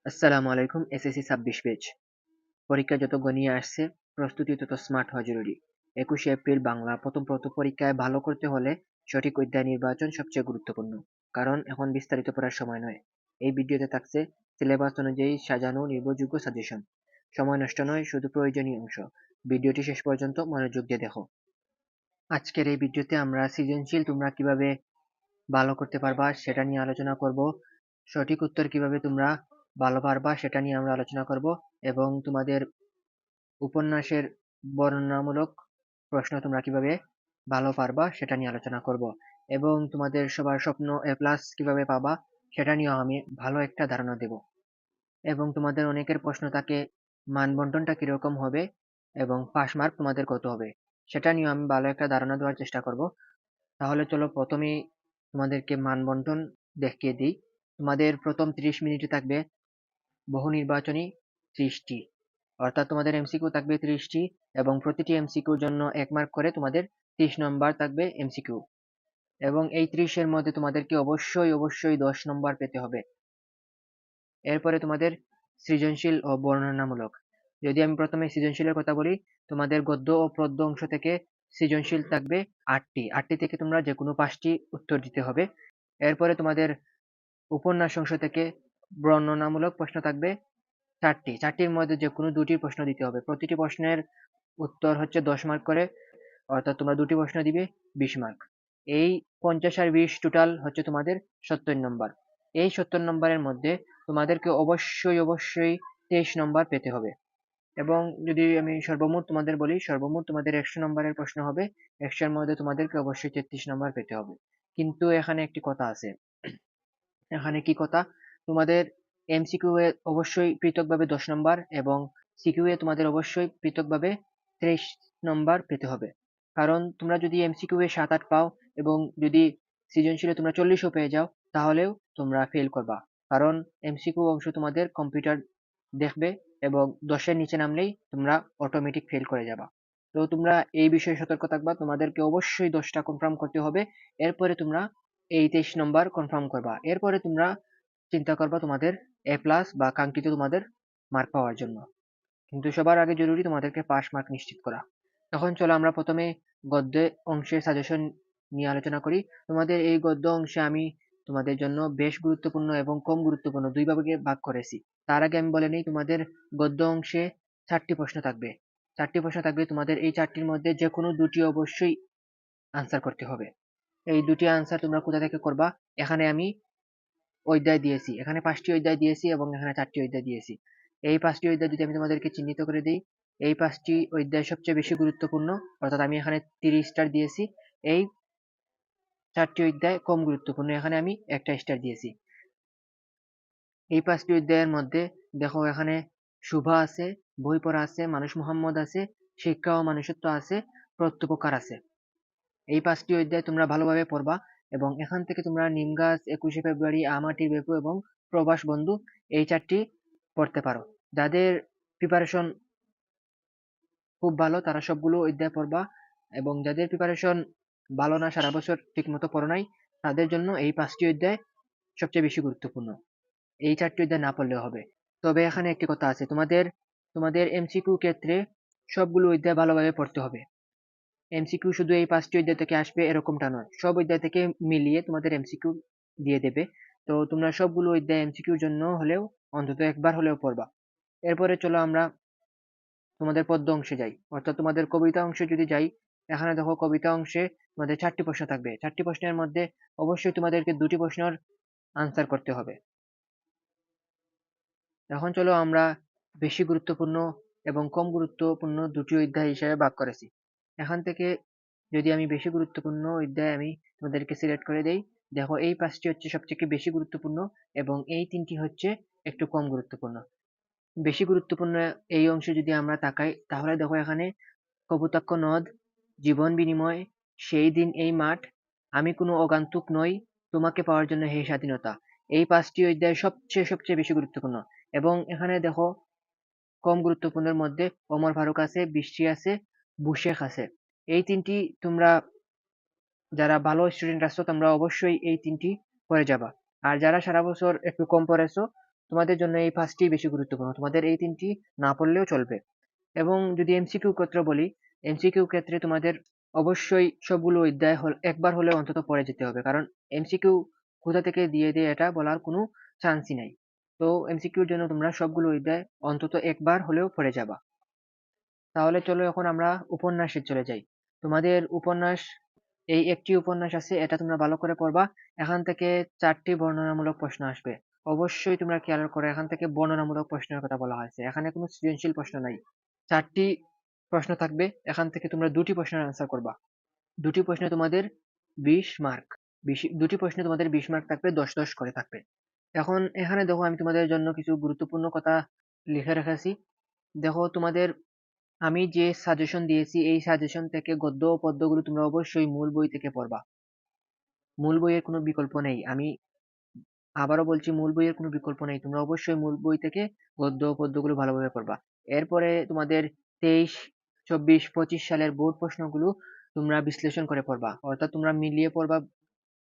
আসসালামু আলাইকুম। SSC ২৬ page. পরীক্ষা যত ঘনিয়ে আসছে, প্রস্তুতি তত স্মার্ট হওয়া জরুরি। ২১শে এপ্রিল বাংলা প্রথম পরীক্ষায় ভালো করতে হলে সঠিক অধ্যায় নির্বাচন সবচেয়ে গুরুত্বপূর্ণ। কারণ এখন বিস্তারিত পড়ার সময় নয়। এই ভিডিওতে থাকছে সিলেবাস অনুযায়ী সাজানো নির্ভরযোগ্য সাজেশন। সময় নষ্ট নয়, শুধু প্রয়োজনীয় অংশ। ভিডিওটি শেষ পর্যন্ত মনোযোগ দিয়ে দেখো। আজকের এই ভিডিওতে আমরা সৃজনশীল তোমরা কিভাবে ভালো করতে পারবা সেটা নিয়ে আলোচনা করব। সঠিক উত্তর কিভাবে তোমরা ভালো পারবা সেটা নিয়ে আমরা আলোচনা করব এবং তোমাদের উপন্যাসের বর্ণনামূলক প্রশ্ন তোমরা কিভাবে ভালো পারবা সেটা নিয়ে আলোচনা করব এবং তোমাদের সবার স্বপ্ন এ প্লাস কিভাবে পাবা সেটা নিয়েও আমি ভালো একটা ধারণা দেব এবং তোমাদের অনেকের প্রশ্ন থাকে মান বন্টনটা কিরকম হবে এবং পাস মার্ক তোমাদের কত হবে সেটা নিয়েও আমি ভালো একটা ধারণা দেওয়ার চেষ্টা করব। তাহলে চলো প্রথমেই তোমাদেরকে মান বন্টন দেখিয়ে দিই। তোমাদের প্রথম 30 মিনিটে থাকবে বহু নির্বাচনী 30টি, অর্থাৎ তোমাদের এমসিকিউ থাকবে 30টি এবং প্রতিটি এমসিকিউর জন্য 1 মার্ক করে তোমাদের 30 নম্বর থাকবে এমসিকিউ এবং এই 30 এর মধ্যে তোমাদেরকে অবশ্যই 10 নম্বর পেতে হবে। এরপরে তোমাদের সৃজনশীল ও বর্ণনামূলক। যদি আমি প্রথমে সৃজনশীলের কথা বলি, তোমাদের গদ্য ও পদ্য অংশ থেকে সৃজনশীল থাকবে 8টি থেকে তোমরা যে কোনো 5টি উত্তর দিতে হবে। এরপরে তোমাদের উপন্যাস অংশ থেকে বর্ণনামূলক প্রশ্ন থাকবে 4টির মধ্যে যে কোনো 2টি প্রশ্ন দিতে হবে। প্রতিটি প্রশ্নের উত্তর হচ্ছে 10 মার্ক করে, অর্থাৎ তোমরা 2টি প্রশ্ন দিবে 20 মার্ক। এই 50 আর 20 টোটাল হচ্ছে তোমাদের 70 নম্বর। এই 70 নম্বরের মধ্যে তোমাদেরকে অবশ্যই 23 নম্বর পেতে হবে এবং যদি আমি সর্বমোট তোমাদের বলি, সর্বমোট তোমাদের 100 নম্বরের প্রশ্ন হবে। 100 এর মধ্যে তোমাদেরকে অবশ্যই 33 নম্বর পেতে হবে। কিন্তু এখানে একটি কথা আছে। এখানে কি কথা? তোমাদের এমসিকিউ এ অবশ্যই পৃথকভাবে 10 নম্বর এবং সিকিউ এ তোমাদের অবশ্যই পৃথকভাবে 23 নম্বর পেতে হবে। কারণ তোমরা যদি এমসিকিউ এ 7-8 পাও এবং যদি সৃজনশীলে তোমরা 40ও পেয়ে যাও তাহলেও তোমরা ফেল করবা। কারণ এমসিকিউ অংশ তোমাদের কম্পিউটার দেখবে এবং 10 এর নিচে নামলেই তোমরা অটোমেটিক ফেল করে যাবা। তো তোমরা এই বিষয়ে সতর্ক থাকবা। তোমাদেরকে অবশ্যই 10টা কনফার্ম করতে হবে। এরপরে তোমরা এই 23 নম্বর কনফার্ম করবা। এরপরে তোমরা চিন্তা করবা তোমাদের এ প্লাস বা কাঙ্ক্ষিত তোমাদের মার্ক পাওয়ার জন্য। কিন্তু সবার আগে জরুরি তোমাদেরকে পাস মার্ক নিশ্চিত করা। এখন চলো আমরা প্রথমে গদ্য অংশের সাজেশন নিয়ে আলোচনা করি। তোমাদের এই গদ্য অংশে আমি তোমাদের জন্য বেশ গুরুত্বপূর্ণ এবং কম গুরুত্বপূর্ণ দুই ভাগে ভাগ করেছি। তার আগে আমি বলে নিই, তোমাদের গদ্য অংশে 4টি প্রশ্ন থাকবে। 4টি প্রশ্ন থাকবে, তোমাদের এই 4টির মধ্যে যে কোনো 2টি অবশ্যই আনসার করতে হবে। এই 2টি আনসার তোমরা কোথা থেকে করবা? এখানে আমি অধ্যায় দিয়েছি, এখানে 5টি অধ্যায় দিয়েছি এবং এখানে 4টি অধ্যায় দিয়েছি। এই 5টি অধ্যায় যদি আমি তোমাদেরকে চিহ্নিত করে দিই, এই 5টি অধ্যায় সবচেয়ে বেশি গুরুত্বপূর্ণ, অর্থাৎ আমি এখানে 30 স্টার দিয়েছি। এই 4টি অধ্যায় কম গুরুত্বপূর্ণ, এখানে আমি 1টা স্টার দিয়েছি। এই 5টি অধ্যায়ের মধ্যে দেখো, এখানে শুভা আছে, বই পড়া আছে, মানুষ মোহাম্মদ আছে, শিক্ষা ও মানুষত্ব আছে, প্রত্যুপকার আছে। এই 5টি অধ্যায় তোমরা ভালোভাবে পড়বা এবং এখান থেকে তোমরা নিম গাছ, 21শে ফেব্রুয়ারি, আমাটির বেপু এবং প্রবাস বন্ধু এই 4টি পড়তে পারো। যাদের প্রিপারেশন খুব ভালো তারা সবগুলো অধ্যায় পড়বা এবং যাদের প্রিপারেশন ভালো না, সারা বছর ঠিক মতো পড়ো নাই, তাদের জন্য এই 5টি অধ্যায় সবচেয়ে বেশি গুরুত্বপূর্ণ। এই 4টি অধ্যায় না পড়লেও হবে। তবে এখানে একটি কথা আছে, তোমাদের তোমাদের এমসিকিউ ক্ষেত্রে সবগুলো অধ্যায় ভালোভাবে পড়তে হবে। এমসিকিউ শুধু এই 5টি অধ্যায় থেকে আসবে এরকমটা নয়, সব অধ্যায় থেকে মিলিয়ে তোমাদের এমসিকিউ দিয়ে দেবে। তো তোমরা সবগুলো অধ্যায় এমসিকিউর জন্য হলেও অন্তত একবার হলেও পড়বা। এরপরে চলো আমরা তোমাদের পদ্য অংশে যাই, অর্থাৎ তোমাদের কবিতা অংশে যদি যাই। এখানে দেখো, কবিতা অংশে তোমাদের 4টি প্রশ্ন থাকবে। 4টি প্রশ্নের মধ্যে অবশ্যই তোমাদেরকে 2টি প্রশ্নের আনসার করতে হবে। এখন চলো আমরা বেশি গুরুত্বপূর্ণ এবং কম গুরুত্বপূর্ণ 2টি অধ্যায় হিসেবে ভাগ করেছি। এখান থেকে যদি আমি বেশি গুরুত্বপূর্ণ অধ্যায় আমি তোমাদেরকে সিলেক্ট করে দেই, দেখো এই 5টি হচ্ছে সবচেয়ে বেশি গুরুত্বপূর্ণ এবং এই 3টি হচ্ছে একটু কম গুরুত্বপূর্ণ। বেশি গুরুত্বপূর্ণ এই অংশে যদি আমরা তাকাই, তাহলে দেখো এখানে কপোতাক্ষ নদ, জীবন বিনিময়, সেই দিন এই মাঠ, আমি কোনো অগান্তুক নই, তোমাকে পাওয়ার জন্য হে স্বাধীনতা। এই 5টি অধ্যায় সবচেয়ে বেশি গুরুত্বপূর্ণ এবং এখানে দেখো কম গুরুত্বপূর্ণের মধ্যে ওমর ফারুক আছে, বৃষ্টি আছে, বুশেখ আছে। এই 3টি তোমরা যারা ভালো স্টুডেন্ট আছো তোমরা অবশ্যই এই 3টি পড়ে যাবা। আর যারা সারা বছর একটু কম পড়েছো তোমাদের জন্য এই 5 টি বেশি গুরুত্বপূর্ণ। তোমাদের এই 3 টি না পড়লেও চলবে। এবং যদি এমসিকিউ ক্ষেত্রে বলি, এমসিকিউ ক্ষেত্রে তোমাদের অবশ্যই সবগুলো অধ্যায় একবার হলেও অন্তত পড়ে যেতে হবে, কারণ এমসিকিউ কোথা থেকে দিয়ে দেয় এটা বলার কোনো চান্সই নাই। তো এমসিকিউর জন্য তোমরা সবগুলো অধ্যায় অন্তত একবার হলেও পড়ে যাবা। তাহলে চলো এখন আমরা উপন্যাসে চলে যাই। তোমাদের উপন্যাস, এই একটি উপন্যাস আছে, এটা তোমরা ভালো করে পড়বা। এখান থেকে 4টি বর্ণনামূলক প্রশ্ন আসবে। অবশ্যই তোমরা খেয়াল করো, এখান থেকে বর্ণনামূলক প্রশ্নের কথা বলা হয়েছে, এখানে কোনো সৃজনশীল প্রশ্ন নাই। 4টি প্রশ্ন থাকবে, এখান থেকে তোমরা 2টি প্রশ্নের আনসার করবা। 2টি প্রশ্নে তোমাদের 20 মার্ক। 2টি প্রশ্নে তোমাদের 20 মার্ক থাকবে, 10-10 করে থাকবে। এখন এখানে দেখো, আমি তোমাদের জন্য কিছু গুরুত্বপূর্ণ কথা লিখে রেখেছি। দেখো, তোমাদের আমি যে সাজেশন দিয়েছি, এই সাজেশন থেকে গদ্য ও পদ্যগুলো তোমরা অবশ্যই মূল বই থেকে পড়বা। মূল বইয়ের কোনো বিকল্প নেই। আমি আবারও বলছি, মূল বইয়ের কোনো বিকল্প নেই। তোমরা অবশ্যই মূল বই থেকে গদ্য ও পদ্যগুলো ভালোভাবে পড়বা। এরপরে তোমাদের 23, 24, 25 সালের বোর্ড প্রশ্নগুলো তোমরা বিশ্লেষণ করে পড়বা, অর্থাৎ তোমরা মিলিয়ে পড়বা।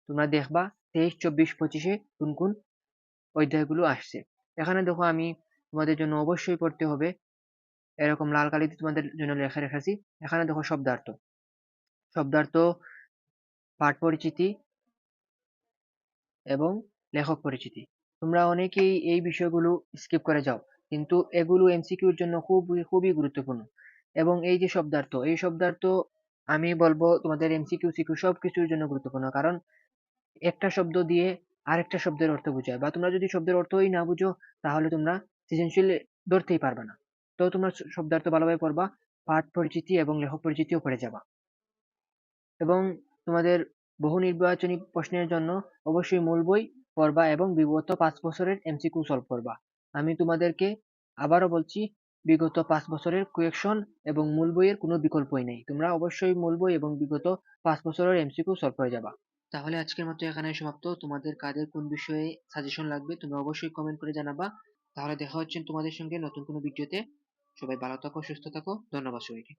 তোমরা দেখবা 23, 24, 25-এ কোন কোন অধ্যায়গুলো আসছে। এখানে দেখো, আমি তোমাদের জন্য অবশ্যই পড়তে হবে, এরকম লাল কালিতে তোমাদের জন্য লেখা রেখেছি। এখানে দেখো, শব্দার্থ, শব্দার্থ, পাঠ পরিচিতি এবং লেখক পরিচিতি। তোমরা অনেকেই এই বিষয়গুলো স্কিপ করে যাও, কিন্তু এগুলো এমসিকিউর জন্য খুবই খুবই গুরুত্বপূর্ণ। এবং এই যে শব্দার্থ, এই শব্দার্থ আমি বলবো তোমাদের এমসিকিউ সিকিউ সবকিছুর জন্য গুরুত্বপূর্ণ, কারণ একটা শব্দ দিয়ে আরেকটা শব্দের অর্থ বোঝায়, বা তোমরা যদি শব্দের অর্থই না বুঝো, তাহলে তোমরা সৃজনশীল ধরতেই পারবে না। তো তোমরা শব্দার্থ ভালোভাবে পড়বা, পাঠ পরিচিতি এবং লেখক পরিচিতিও পড়ে যাবা। এবং তোমাদের বহু নির্বাচনী প্রশ্নের জন্য অবশ্যই মূল বই পড়বা এবং বিগত 5 বছরের এমসিকিউ সলভ করবা। আমি তোমাদেরকে আবারও বলছি, বিগত 5 বছরের কোয়েকশন এবং মূল বইয়ের কোনো বিকল্পই নেই। তোমরা অবশ্যই মূল বই এবং বিগত 5 বছরের এমসিকিউ সলভ করে যাবা। তাহলে আজকের মতো এখানে সমাপ্ত। তোমাদের কাদের কোন বিষয়ে সাজেশন লাগবে তোমরা অবশ্যই কমেন্ট করে জানাবা। তাহলে দেখা হচ্ছে তোমাদের সঙ্গে নতুন কোনো ভিডিওতে। সবাই ভালো থাকো, সুস্থ থাকো। ধন্যবাদ সবাইকে।